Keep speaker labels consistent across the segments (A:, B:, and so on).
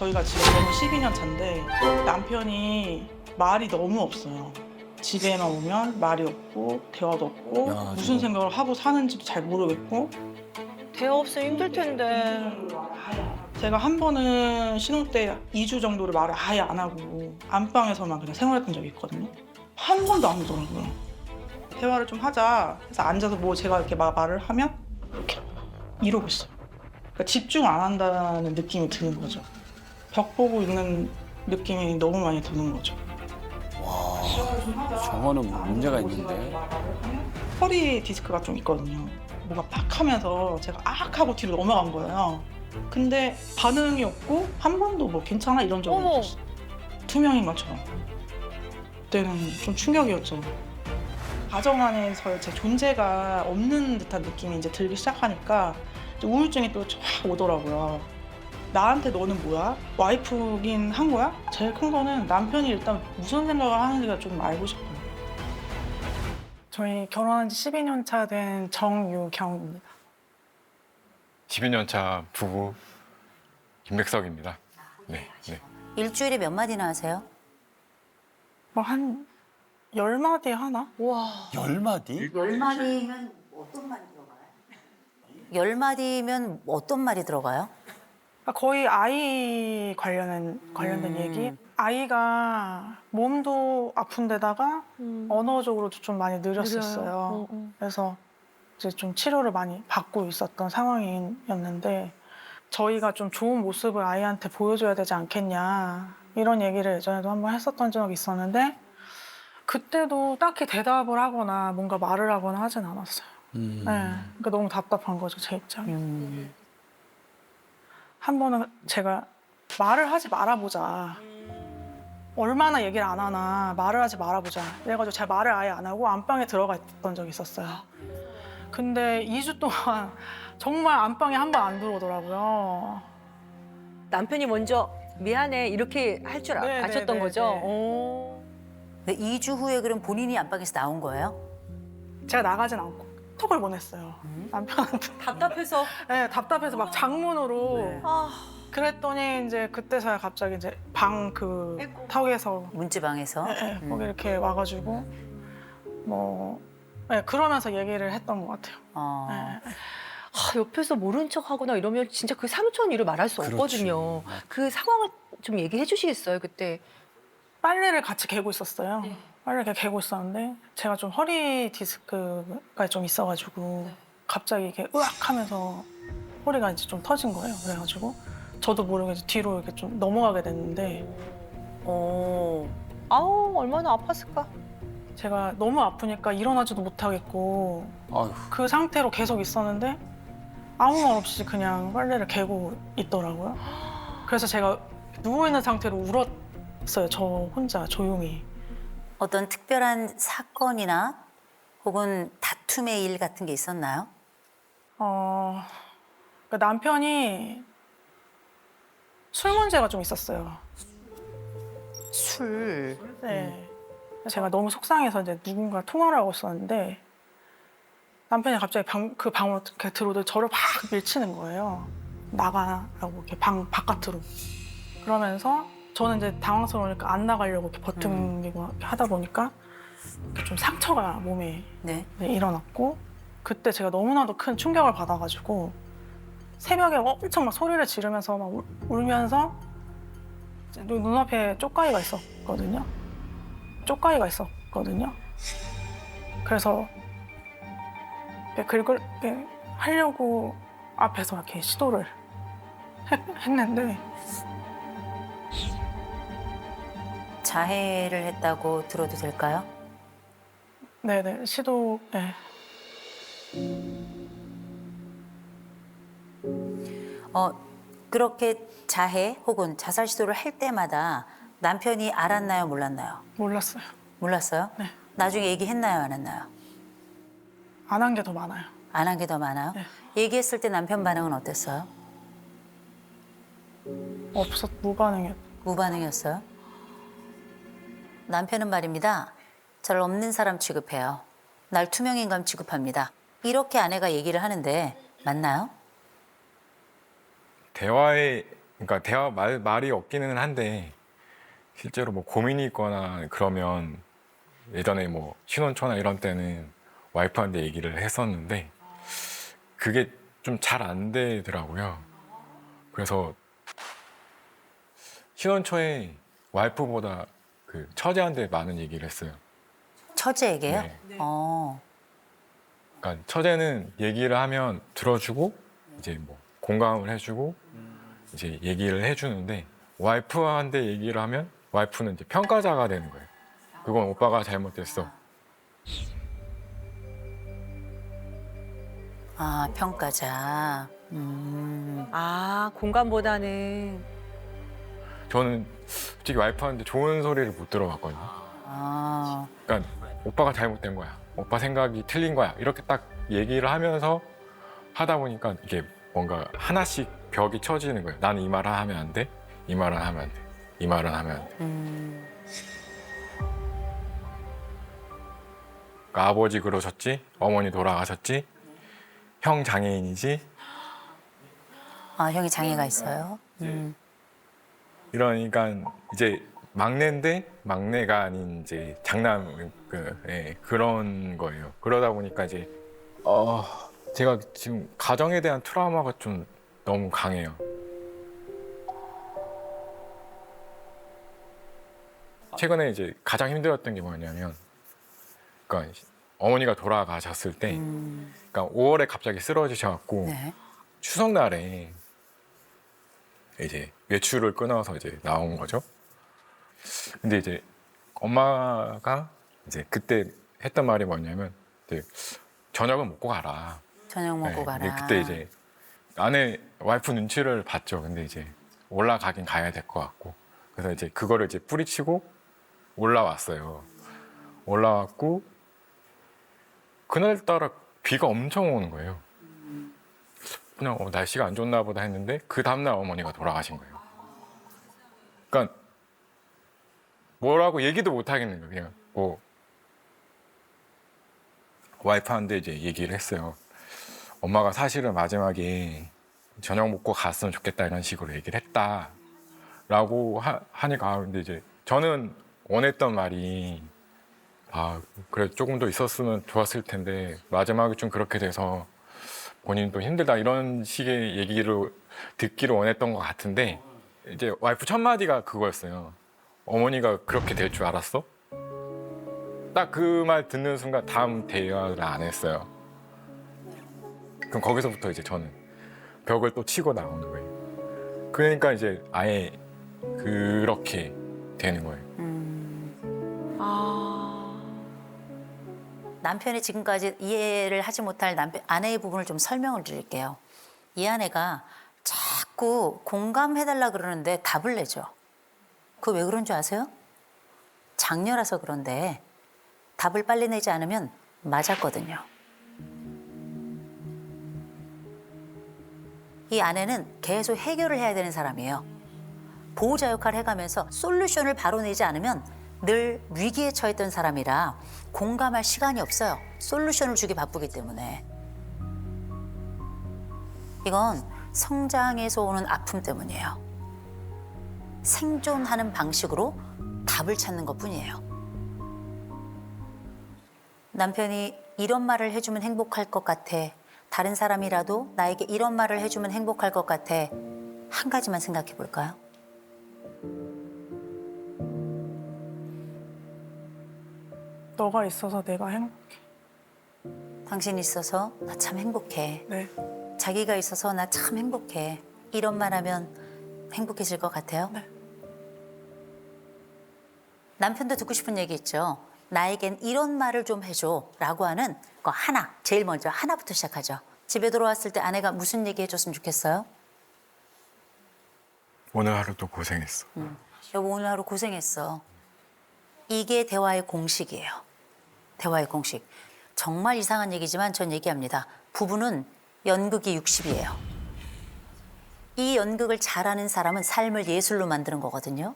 A: 저희가 지금 결혼 12년 차인데 남편이 말이 너무 없어요. 집에만 오면 말이 없고 대화도 없고
B: 야,
A: 무슨
B: 저거.
A: 생각을 하고 사는지도 잘 모르겠고.
C: 대화 없으면 힘들 텐데.
A: 제가 한 번은 신혼 때 2주 정도를 말을 아예 안 하고 안방에서만 그냥 생활했던 적이 있거든요. 한 번도 안 오더라고요. 대화를 좀 하자 해서 앉아서 뭐 제가 이렇게 말을 하면 이렇게 이러고 있어요. 그러니까 집중 안 한다는 느낌이 드는 거죠. 벽 보고 있는 느낌이 너무 많이 드는 거죠.
B: 와, 저거는 문제가 있는데.
A: 허리 디스크가 좀 있거든요. 뭐가 팍 하면서 제가 악 하고 뒤로 넘어간 거예요. 근데 반응이 없고 한 번도 뭐 괜찮아 이런 적은
C: 어머.
A: 없었어요. 투명인 것처럼. 그때는 좀 충격이었죠. 가정 안에서 제 존재가 없는 듯한 느낌이 이제 들기 시작하니까 이제 우울증이 또 쫙 오더라고요. 나한테 너는 뭐야? 와이프긴 한 거야? 제일 큰 거는 남편이 일단 무슨 생각을 하는지가 좀 알고 싶어요. 저희 결혼한 지 12년 차 된 정유경입니다.
D: 12년 차 부부 김백석입니다. 네, 네.
E: 일주일에 몇 마디나 하세요?
A: 뭐 한 10마디 하나?
C: 와.
B: 10마디?
E: 10마디면 어떤 말이 들어가요? 10마디면 어떤 말이 들어가요?
A: 거의 아이 관련된 얘기. 아이가 몸도 아픈데다가 언어적으로도 좀 많이 느렸었어요. 그래서 이제 좀 치료를 많이 받고 있었던 상황이었는데 저희가 좀 좋은 모습을 아이한테 보여줘야 되지 않겠냐 이런 얘기를 예전에도 한번 했었던 적이 있었는데 그때도 딱히 대답을 하거나 뭔가 말을 하거나 하진 않았어요. 네, 그러니까 너무 답답한 거죠, 제 입장이. 한 번은 제가 말을 하지 말아보자. 얼마나 얘기를 안 하나 말을 하지 말아보자. 그래가지고 제가 말을 아예 안 하고 안방에 들어가 있던 적이 있었어요. 근데 2주 동안 정말 안방에 한 번 안 들어오더라고요.
C: 남편이 먼저 미안해 이렇게 할 줄
A: 네,
C: 아셨던
A: 네,
C: 거죠?
A: 네, 네.
C: 오.
E: 2주 후에 그럼 본인이 안방에서 나온 거예요?
A: 제가 나가진 않고 톡을 보냈어요. 남편한테.
C: 답답해서.
A: 네, 답답해서 막 장문으로.
C: 아.
A: 그랬더니 이제 그때서야 갑자기 이제 방 그 턱에서
E: 문지방에서?
A: 거기 이렇게 와가지고 뭐 그러면서 얘기를 했던 것 같아요. 네.
C: 아, 옆에서 모른 척하거나 이러면 진짜 그 사무처는 일을 말할 수
B: 그렇지.
C: 없거든요. 그 상황을 좀 얘기해 주시겠어요, 그때?
A: 빨래를 같이 개고 있었어요. 빨래를 이렇게 개고 있었는데 제가 좀 허리 디스크가 좀 있어가지고 갑자기 이렇게 으악 하면서 허리가 이제 좀 터진 거예요. 그래가지고 저도 모르게 이제 뒤로 이렇게 좀 넘어가게 됐는데
C: 아우, 얼마나 아팠을까?
A: 제가 너무 아프니까 일어나지도 못하겠고
B: 아휴,
A: 그 상태로 계속 있었는데 아무 말 없이 그냥 빨래를 개고 있더라고요. 그래서 제가 누워있는 상태로 울었어요. 저 혼자 조용히.
E: 어떤 특별한 사건이나 혹은 다툼의 일 같은 게 있었나요?
A: 그러니까 남편이 술 문제가 좀 있었어요.
C: 술.
A: 네. 제가 너무 속상해서 이제 누군가 통화를 하고 있었는데 남편이 갑자기 그 방으로 이렇게 들어오더니 저를 막 밀치는 거예요. 나가라고 이렇게 방 바깥으로. 그러면서 저는 이제 당황스러우니까 안 나가려고 이렇게 버팅기고 이렇게 하다 보니까 이렇게 좀 상처가 몸에
E: 네.
A: 일어났고 그때 제가 너무나도 큰 충격을 받아가지고 새벽에 엄청 막 소리를 지르면서 막 울면서 이제 눈앞에 쪽가이가 있었거든요. 쪽가이가 있었거든요. 그래서 긁을 하려고 앞에서 이렇게 시도를 했는데
E: 자해를 했다고 들어도 될까요?
A: 네네 시도 네.
E: 그렇게 자해 혹은 자살 시도를 할 때마다 남편이 알았나요, 몰랐나요?
A: 몰랐어요.
E: 몰랐어요?
A: 네.
E: 나중에 얘기했나요, 안 했나요?
A: 안 한 게 더 많아요.
E: 안 한 게 더 많아요?
A: 네.
E: 얘기했을 때 남편 반응은 어땠어요?
A: 무반응이었.
E: 무반응이었어요? 남편은 말입니다. 잘 없는 사람 취급해요. 날 투명인간 취급합니다. 이렇게 아내가 얘기를 하는데 맞나요?
D: 대화의 그러니까 말이 없기는 한데 실제로 뭐 고민이 있거나 그러면 예전에 뭐 신혼초나 이런 때는 와이프한테 얘기를 했었는데 그게 좀 잘 안 되더라고요. 그래서 신혼초에 와이프보다 그 처제한테 많은 얘기를 했어요.
E: 처제에게요?
D: 네.
E: 어.
D: 그러니까 처제는 얘기를 하면 들어주고 이제 뭐 공감을 해주고 이제 얘기를 해주는데 와이프한테 얘기를 하면 와이프는 이제 평가자가 되는 거예요. 그건 오빠가 잘못됐어.
E: 아, 평가자.
C: 아, 공감보다는.
D: 저는 솔직히 와이프한테 좋은 소리를 못 들어봤거든요.
E: 아,
D: 그러니까 오빠가 잘못된 거야. 오빠 생각이 틀린 거야. 이렇게 딱 얘기를 하면서 하다 보니까 이게 뭔가 하나씩 벽이 쳐지는 거예요. 나는 이 말을 하면 안 돼. 이 말은 하면 안 돼. 이 말은 하면 안 돼. 그러니까 아버지 그러셨지. 어머니 돌아가셨지. 형 장애인이지.
E: 아, 형이 장애가 있어요?
D: 이러니까 이제 막내인데 막내가 아닌 이제 장남 그런 거예요. 그러다 보니까 이제 제가 지금 가정에 대한 트라우마가 좀 너무 강해요. 최근에 이제 가장 힘들었던 게 뭐냐면, 그러니까 어머니가 돌아가셨을 때, 그러니까 5월에 갑자기 쓰러지셔갖고
E: 네.
D: 추석날에 이제 외출을 끊어서 이제 나온 거죠. 근데 이제 엄마가 이제 그때 했던 말이 뭐냐면, 이제 저녁은 먹고 가라.
E: 저녁 먹고
D: 네,
E: 가라.
D: 근데 그때 이제 아내 와이프 눈치를 봤죠. 근데 이제 올라가긴 가야 될 것 같고, 그래서 이제 그거를 이제 뿌리치고 올라왔어요. 올라왔고 그날따라 비가 엄청 오는 거예요. 그냥 날씨가 안 좋나 보다 했는데 그 다음날 어머니가 돌아가신 거예요. 그러니까 뭐라고 얘기도 못 하겠는 거예요. 그냥 뭐 와이프한테 이제 얘기를 했어요. 엄마가 사실은 마지막에 저녁 먹고 갔으면 좋겠다 이런 식으로 얘기를 했다라고 하니까 근데 이제 저는 원했던 말이 그래 조금 더 있었으면 좋았을 텐데 마지막에 좀 그렇게 돼서 본인도 힘들다 이런 식의 얘기를 듣기를 원했던 것 같은데 이제 와이프 첫 마디가 그거였어요. 어머니가 그렇게 될 줄 알았어? 딱 그 말 듣는 순간 다음 대화를 안 했어요. 그럼 거기서부터 이제 저는 벽을 또 치고 나오는 거예요. 그러니까 이제 아예 그렇게 되는 거예요.
E: 남편이 지금까지 이해를 하지 못할 아내의 부분을 좀 설명을 드릴게요. 이 아내가 자꾸 공감해달라 그러는데 답을 내죠. 그거 왜 그런 줄 아세요? 장녀라서 그런데 답을 빨리 내지 않으면 맞았거든요. 이 아내는 계속 해결을 해야 되는 사람이에요. 보호자 역할을 해가면서 솔루션을 바로 내지 않으면 늘 위기에 처했던 사람이라 공감할 시간이 없어요. 솔루션을 주기 바쁘기 때문에. 이건 성장에서 오는 아픔 때문이에요. 생존하는 방식으로 답을 찾는 것뿐이에요. 남편이 이런 말을 해주면 행복할 것 같아. 다른 사람이라도 나에게 이런 말을 해주면 행복할 것 같아. 한 가지만 생각해 볼까요?
A: 너가 있어서 내가 행복해.
E: 당신이 있어서 나 참 행복해.
A: 네.
E: 자기가 있어서 나 참 행복해. 이런 말 하면 행복해질 것 같아요?
A: 네.
E: 남편도 듣고 싶은 얘기 있죠. 나에겐 이런 말을 좀 해줘 라고 하는 거 하나, 제일 먼저 하나부터 시작하죠. 집에 들어왔을 때 아내가 무슨 얘기 해줬으면 좋겠어요?
D: 오늘 하루도 고생했어.
E: 여보 오늘 하루 고생했어. 이게 대화의 공식이에요. 대화의 공식. 정말 이상한 얘기지만 전 얘기합니다. 부부는 연극이 60이에요. 이 연극을 잘하는 사람은 삶을 예술로 만드는 거거든요.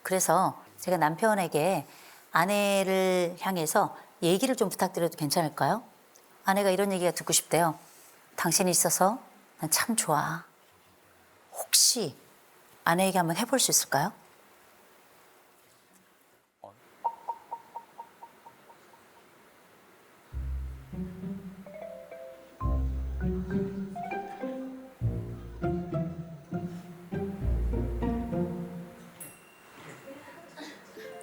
E: 그래서 제가 남편에게 아내를 향해서 얘기를 좀 부탁드려도 괜찮을까요? 아내가 이런 얘기가 듣고 싶대요. 당신이 있어서 난 참 좋아. 혹시 아내에게 한번 해볼 수 있을까요?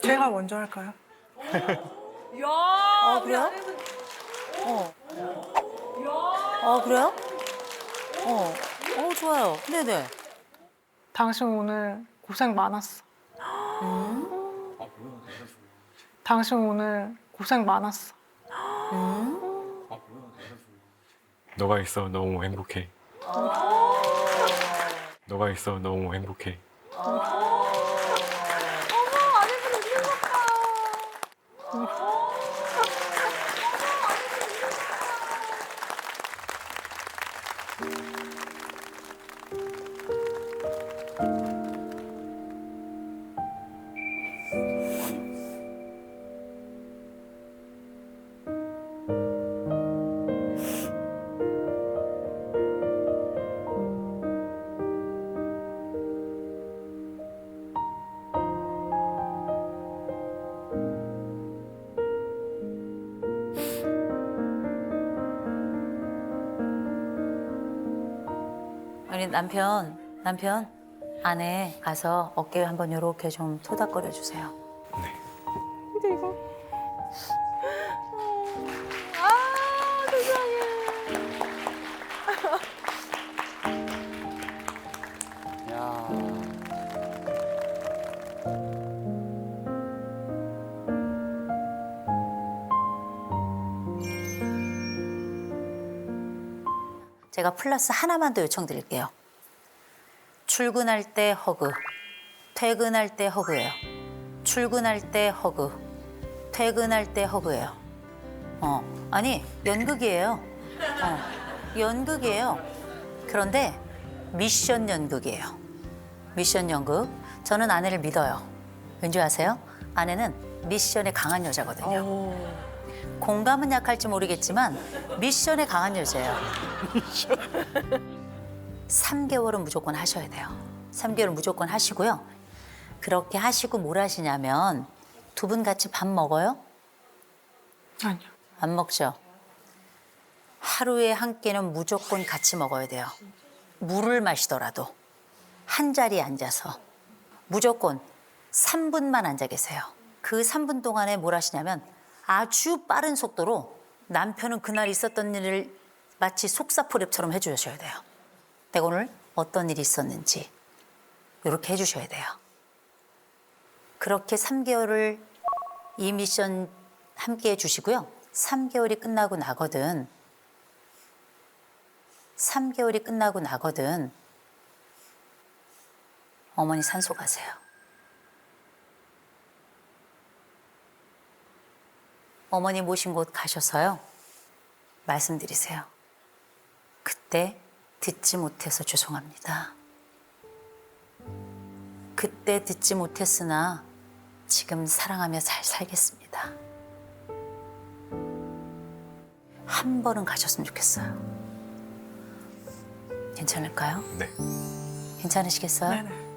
A: 제가 먼저 할까요?
E: 그래요? 그래요? 좋아요. 네네.
A: 당신 오늘 고생 많았어. 당신 오늘 고생 많았어.
D: 너가 있어 너무 행복해. 너가 있어 너무 행복해.
E: 아니 남편 아내 가서 어깨 한번 요렇게 좀 토닥거려 주세요.
D: 네.
B: 야.
E: 제가 플러스 하나만 더 요청드릴게요. 출근할 때 허그, 퇴근할 때 허그예요. 출근할 때 허그, 퇴근할 때 허그예요. 아니 연극이에요. 연극이에요. 그런데 미션 연극이에요. 미션 연극. 저는 아내를 믿어요. 왠지 아세요? 아내는 미션에 강한 여자거든요. 공감은 약할지 모르겠지만 미션에 강한 여자예요. 3개월은 무조건 하셔야 돼요. 3개월은 무조건 하시고요. 그렇게 하시고 뭘 하시냐면 두 분 같이 밥 먹어요?
A: 아니요.
E: 안 먹죠? 하루에 한 끼는 무조건 같이 먹어야 돼요. 물을 마시더라도 한 자리에 앉아서 무조건 3분만 앉아 계세요. 그 3분 동안에 뭘 하시냐면 아주 빠른 속도로 남편은 그날 있었던 일을 마치 속사포랩처럼 해주셔야 돼요. 내가 오늘 어떤 일이 있었는지 이렇게 해주셔야 돼요. 그렇게 3개월을 이 미션 함께 해주시고요. 3개월이 끝나고 나거든 어머니 산소 가세요. 어머니 모신 곳 가셔서요. 말씀드리세요. 그때 듣지 못해서 죄송합니다. 그때 듣지 못했으나 지금 사랑하며 잘 살겠습니다. 한 번은 가셨으면 좋겠어요. 괜찮을까요?
D: 네.
E: 괜찮으시겠어요?
A: 네네.